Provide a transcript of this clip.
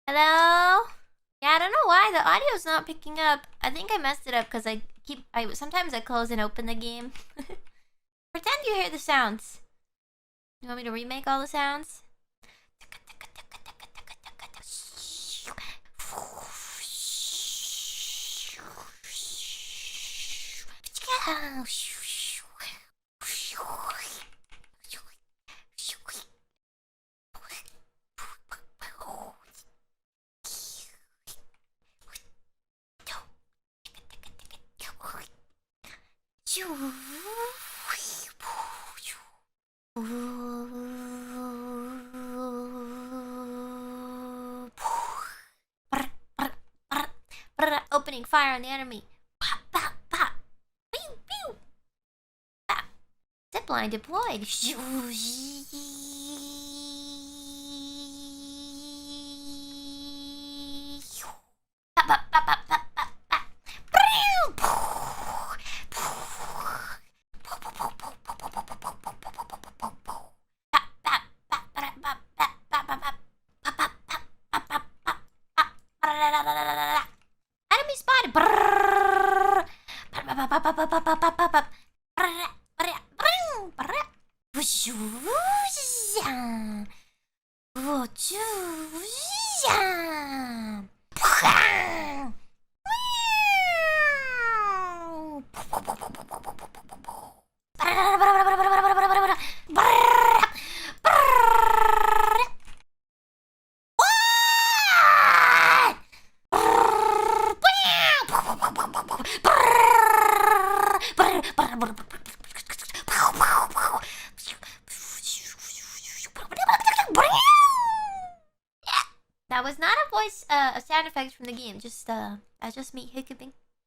Hello? Yeah, I don't know why the audio's not picking up. I think I messed it up because sometimes I close and open the game. Pretend you hear the sounds. You want me to remake all the sounds? Opening fire on the enemy. Pop, pop, pop. Pew, pew. Pop. Zipline deployed. Pop, pop, pop, pop, pop, pop, pop. Enemy spotted. That was not a voice, a sound effect from the game. Just me hiccuping.